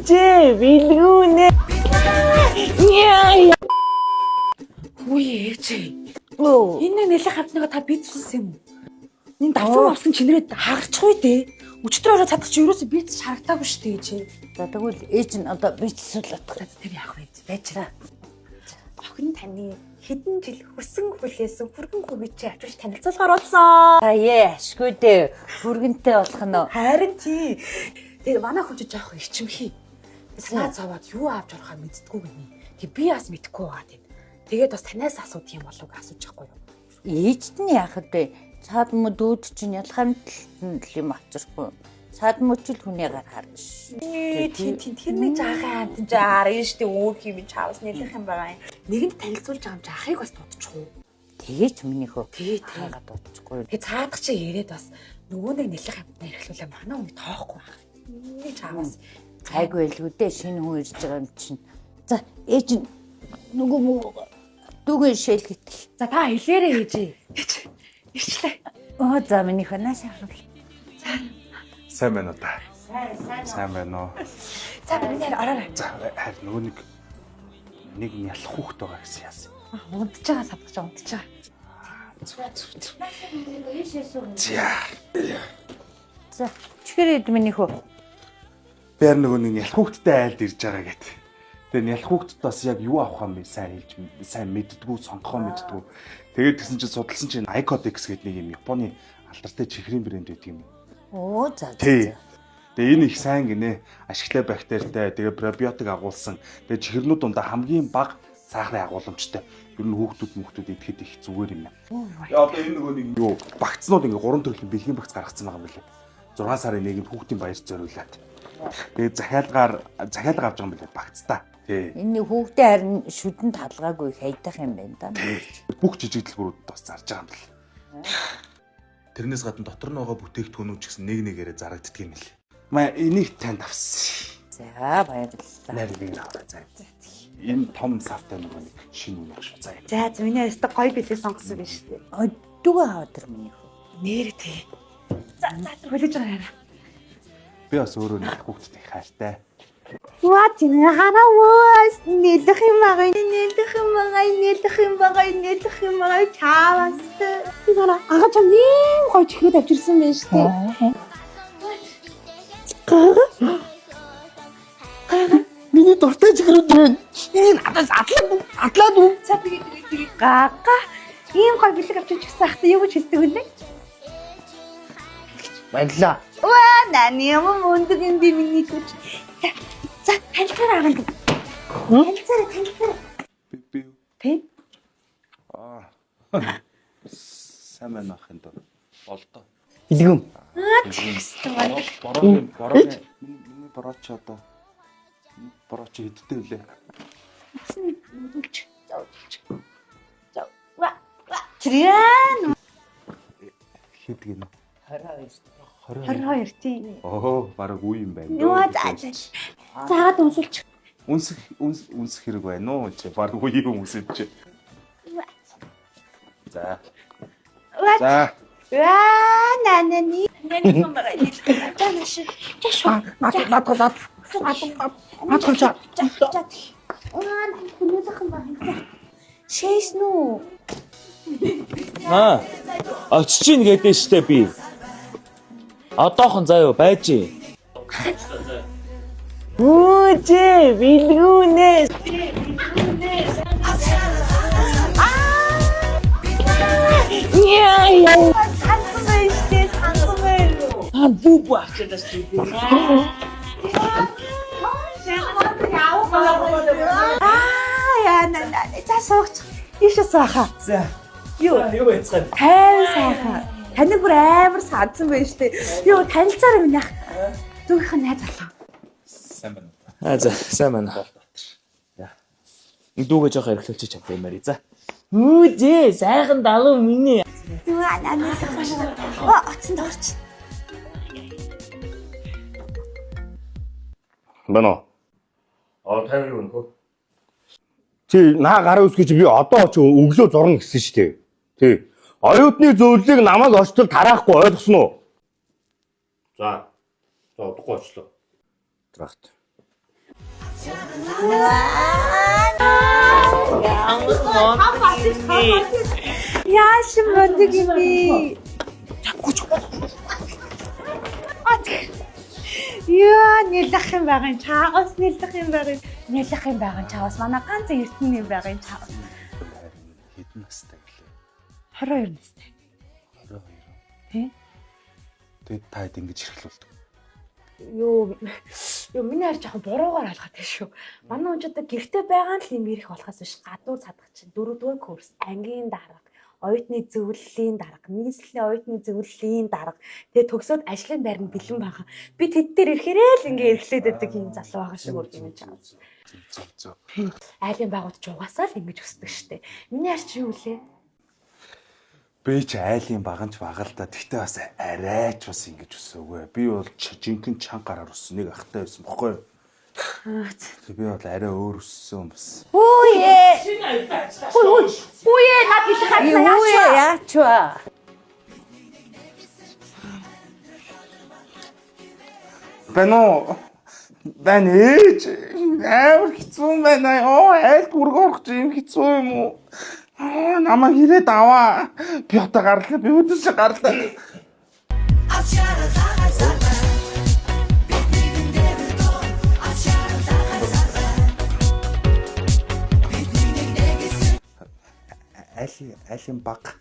Үжээ билгүүнэ. Үе ээжээ. Энэ нэлээд хавтнага та бийцсэн юм уу? Энэ давсан авсан чинрээд хагарчих үү дээ. Өчтөр ороо цадах чи юусоо бийц харагдаагүй шүү дээ ээжээ. За тэгвэл ээж нь одоо бийцсүүлээд Тэр яах вэ? Байжраа. Охин таны хэдэн жил хөрсөн хүлээсэн хүргэн хүүгээ чи авчирч танилцуулгаар болсон. За яашгүй дээ. Хүргэнтэй болох нь. Харин тий. Тэгээ манай хүн ч жоох ичимхий. Санаа зовоод юу авч орохоо мэддэггүй гинэ. Тэг би бас мэдэхгүй байгаа тийм. Тэгээд бас танаас асуудаг юм болов уу асууж байхгүй юу? Ээжд нь яахад вэ? Цаад мө дүүд чинь ялхамтлалт юм авчирхгүй. Цаад мө ч л хүний гар харна ш. Тэр нэг жаахан амтан жаарна штэ өөр юм чаавс нэлэх юм байгаа юм. Нэгэнд танилцуулж байгаа юм чи ахыг бас дутчихгүй. Тэгээч миний хөө. Тий. Хагаад дутчихгүй. Тэгээ цаадах чи яриад бас нөгөө нэг нэлэх амтан эрхлүүлээ манай үнийг тоохгүй байна. Нэг чаавс Гайгүй байлгүй дээ шинэ хүн ирж байгаа юм чинь. За ээж нь нөгөө муу дүүгэн шээлгэх. За та хэлээрээ ээжээ. Ичлээ. За миний ханаас явах. Сайн байна уу та? Сайн байна уу? За миний ороо. За харин нөгөө нэг ялах хүүхэд байгаа гэсэн яасан. Унтж байгаа савдаж унтж байгаа. За чихэр ид миний хөө. Бээр нөгөө нэг ялах хүүхэдтэй айлд ирж байгаа гэт. Тэгээ ялах хүүхэдд бас яг юу авах юм бэ сайн мэддгүү, сонгохоо мэддгүү. Тэгээд тэгсэн чинь судалсан чинь Icodex гэдэг нэг юм Японы алдартай чихрийн брэнд байдаг юм. За. Тэгээ энэ их сайн гинэ. Ашигтай бактеритай, тэгээ пробиотик агуулсан. Тэгээ чихэрнүүд дундаа хамгийн бага сахарын агууламжтай. Ер нь хүүхдүүд идэхэд их зүгээр юм байна. Одоо энэ нөгөө нэг юу багцнууд ингээ 3 төрлийн бэлгийн багц гаргацсан байгаа юм билээ. 6 сарын 1-нд хүүхдийн баяр зориулаад. Тэгээ захиалга авч байгаа юм билээ багцтай. Тий. Энэ хүүхдээ харин шүдэнд талгаагүй хайдах юм байна да. Бүх жижиг дэлгүүрүүд бас зарж байгаа юм бэл. Тэрнээс гадна дотор нь байгаа бүтээгдэхүүнүүд ч гэсэн нэг нэгээрээ зарагддаг юм лээ. Маа энийг танд авсан. За баярлалаа. Нарийн аваа за. Энэ том савтай нэг шинэ үн багш. За. За миний өстө гоё билээ сонгосон биш үү? Дүүгээ аваад тэр миний хөө. Нэр тий. За хөлөж байгаа юм. Би бас өөрөө нэг хүүхдтэй хайртай. Ваа тийм харааwas нэлэх юм байгаа чаавас. Би нараа ага чам ийм гоё чихрүүд авчирсан байна шүү дээ. Миний дуртай чихрүүд байна. Энэ надаас атлаад үү? За тэгээ гага ийм гоё бэлэг авчирчихсан ахта юу гэж хэлдэг вэ? Баярлаа. Ваа нани юм мундаг юм би миний хүч. За танилцаарай аваад. Танилцаарай. Би. Тэ? Сайн байна ахын доо. Болдоо. Билгүүн. Тэгсэн байна. Миний борооч одоо. Борооч хэдтэй үлээ. За. Ва. Трян. Хэд гинэ? 22 тийм. Бараг үе юм байна. Юу зааж. Заагаад унсуулчих. Үнсэх хэрэг байна уу? Чи бараг үе юм үсэж чи. За. За. Нанани. Нани юм байгаа. Танаш. Шэйс нү. Очиж ийн гэдэг штэ би. Одоохон заяа байж. Үжээ билгүүнэ. Бубу авчирдаш чи. Яа за сууч. Иш сааха. За. Юу яцгаа. тайван сайхан. Таны бүр амар саадсан байж тээ. Юу танилцаарай минь яах. Дүүгийнх нь найз залуу. Сайн байна. За сайн байна. Дүүгээ жоох эрхлүүлчих чадсан юм аа. За. Үжээ сайхан далуу миний. Дүү анаа оцсон дорч. Бано. Тань юу нөхөө? Чи наа гараа үсгэж би одоо ч өглөө зурна гэсэн шүү дээ. Тий. Оюутны зөвлөлийг намайг очтол тараахгүй ойлгосон уу? За. За удахгүй очлоо. Трахт. Яашин мондыг юм бэ? Яа, нэлэх юм байгаа юм чаагаас нэлэх юм байгаа. Нэлэх юм байгаа чаагаас манай ганц эртний юм байгаа чаагаас. Хэдэн настай гэлээ? 22 настай. 22. Тий? Тэгээд та хэд ингэж хэрхлүүлдэг? Юу миний харж жоохон буруугаар ойлгоод байна шүү. Манай унжуудаа гэрте байгаа нь л юм ирэх болохоос биш гадуур цадах чинь 4-р курс ангийн дарга, оюутны зөвлөлийн дарга, нийслэлийн оюутны зөвлөлийн дарга. Тэгээ төгсөөд ажлын байранд бэлэн байгаа. Би тэд дээр ирэхээрээ л ингээ эрхлээд байдаг юм залуу байгаа шиг үргэлж байгаа. Зөв. Айлын байгууд ч угаасаа л ингэж өсдөг штэ. Миний харж юу лээ? Би ч айлын баганч багал да. Тэгтээ бас арайч бас ингэж өсөөгөө. Би бол жинхэнэ чанга гараар өссөнийг ахтай байсан бохгүй юу? Тэг би бол арай өөр өссөн бас. Үе Наад хэлэх хатна яач вэ? Бэн ээж амар хэцүү байна. Айлд хүрг орох юм хэцүү юм уу? Намайг ирээд аваа. Би одоо гарлаа. Би өдөрч гарлаа. Айлын баг.